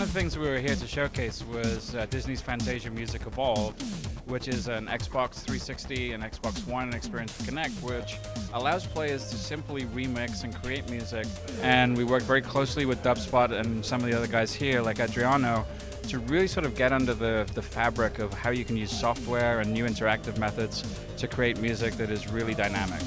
of the things we were here to showcase was Disney's Fantasia Music Evolved, which is an Xbox 360 and Xbox One experience to Connect, which allows players to simply remix and create music. And we worked very closely with Dubspot and some of the other guys here, like Adriano, to really sort of get under the fabric of how you can use software and new interactive methods to create music that is really dynamic.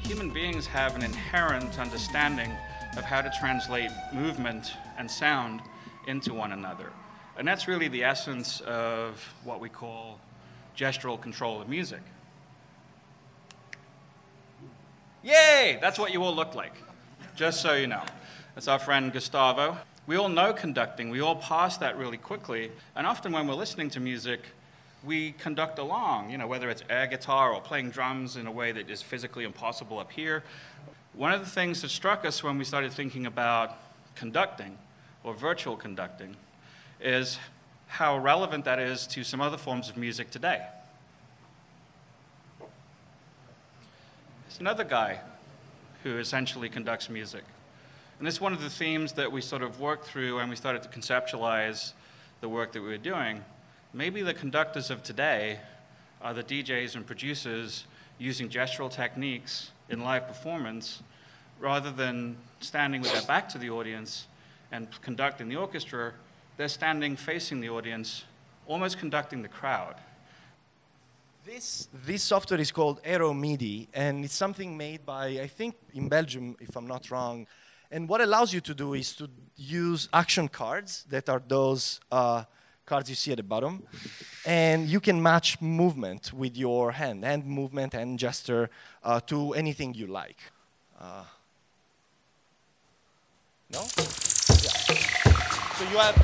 Human beings have an inherent understanding of how to translate movement and sound into one another. And that's really the essence of what we call gestural control of music. Yay! That's what you all look like, just so you know. That's our friend Gustavo. We all know conducting. We all pass that really quickly. And often when we're listening to music, we conduct along, whether it's air guitar or playing drums in a way that is physically impossible up here. One of the things that struck us when we started thinking about conducting, or virtual conducting, is how relevant that is to some other forms of music today. There's another guy who essentially conducts music. And this is one of the themes that we sort of worked through when we started to conceptualize the work that we were doing. Maybe the conductors of today are the DJs and producers using gestural techniques in live performance rather than standing with their back to the audience and conducting the orchestra. They're standing facing the audience, almost conducting the crowd. This software is called Aero MIDI, and it's something made by, I think, in Belgium, if I'm not wrong. And what allows you to do is to use action cards that are those cards you see at the bottom, and you can match movement with your hand movement and gesture to anything you like. No? Yeah. So you have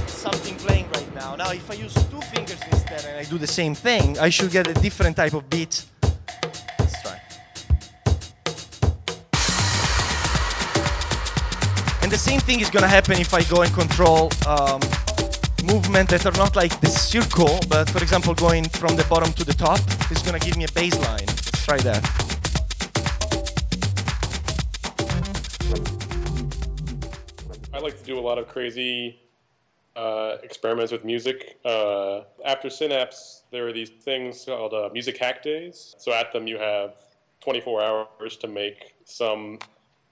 something playing right now. Now, if I use 2 fingers instead and I do the same thing, I should get a different type of beat. Let's try. And the same thing is going to happen if I go and control movement that are not like the circle, but for example, going from the bottom to the top is going to give me a bass line. Let's try that. I like to do a lot of crazy experiments with music. After Synapse, there are these things called music hack days. So at them, you have 24 hours to make some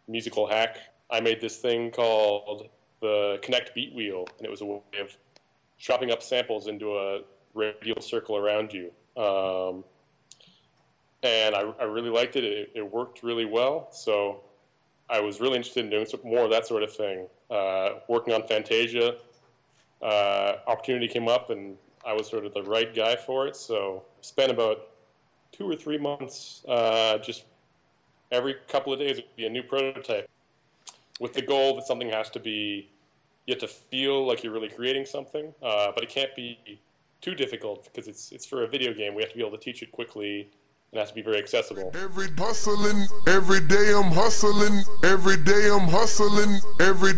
musical hack. I made this thing called the Connect Beat Wheel, and it was a way of chopping up samples into a radial circle around you. And I really liked it. It worked really well. So I was really interested in doing more of that sort of thing. Working on Fantasia, opportunity came up, and I was sort of the right guy for it. So spent about 2 or 3 months, just every couple of days it would be a new prototype, with the goal that something has to be, you have to feel like you're really creating something, but it can't be too difficult because it's for a video game. We have to be able to teach it quickly. It has to be very accessible. Every day I'm hustling, every day I'm hustling, every day I'm hustling, every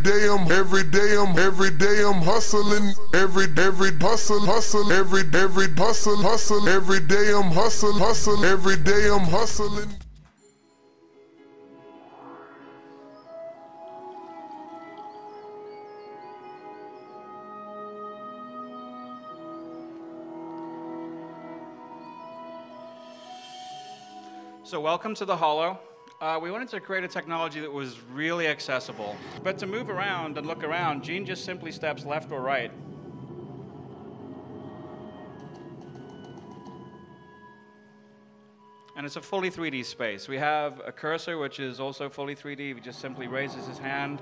hustle, every hustle, every hustle, every day I'm hustle, every day I'm hustling. So welcome to the Holo. We wanted to create a technology that was really accessible. But to move around and look around, Gene just simply steps left or right. And it's a fully 3D space. We have a cursor, which is also fully 3D. He just simply raises his hand.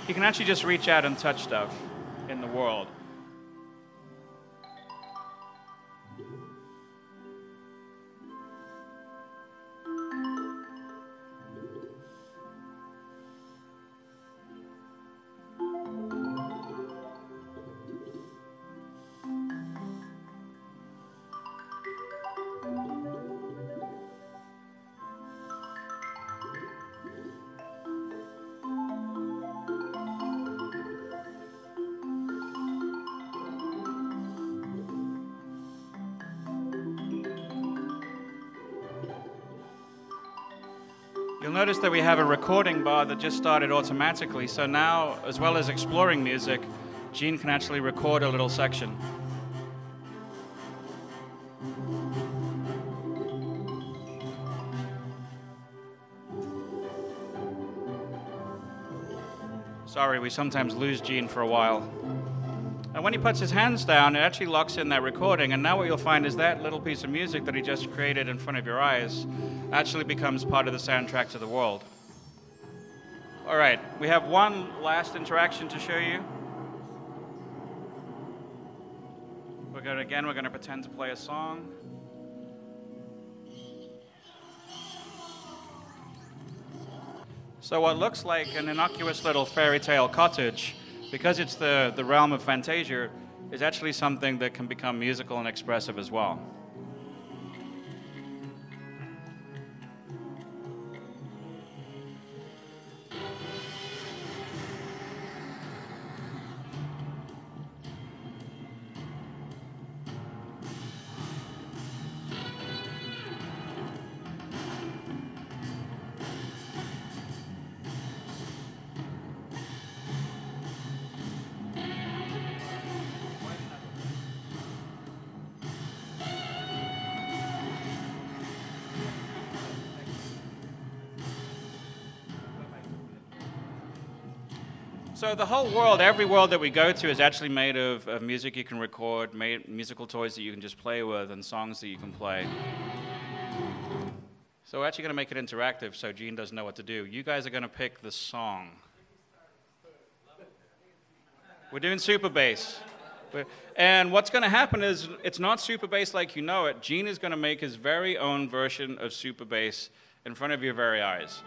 He can actually just reach out and touch stuff in the world. You'll notice that we have a recording bar that just started automatically, so now, as well as exploring music, Gene can actually record a little section. Sorry, we sometimes lose Gene for a while. And when he puts his hands down, it actually locks in that recording, and now what you'll find is that little piece of music that he just created in front of your eyes actually becomes part of the soundtrack to the world. All right, we have one last interaction to show you. We're going to pretend to play a song. So what looks like an innocuous little fairy tale cottage, because it's the realm of Fantasia, is actually something that can become musical and expressive as well. So the whole world, every world that we go to is actually made of music you can record, musical toys that you can just play with, and songs that you can play. So we're actually going to make it interactive so Gene doesn't know what to do. You guys are going to pick the song. We're doing super bass. And what's going to happen is it's not super bass like you know it. Gene is going to make his very own version of super bass in front of your very eyes.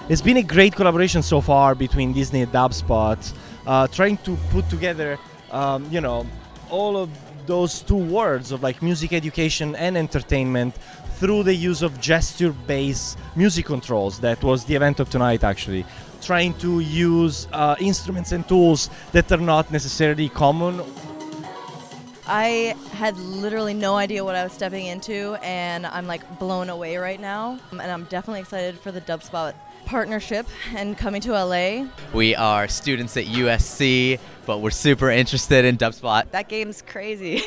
It's been a great collaboration so far between Disney and Dubspot, trying to put together, all of those two words of like music education and entertainment through the use of gesture-based music controls. That was the event of tonight, actually. Trying to use instruments and tools that are not necessarily common. I had literally no idea what I was stepping into, and I'm like blown away right now. And I'm definitely excited for the Dubspot partnership and coming to LA. We are students at USC, but we're super interested in Dubspot. That game's crazy.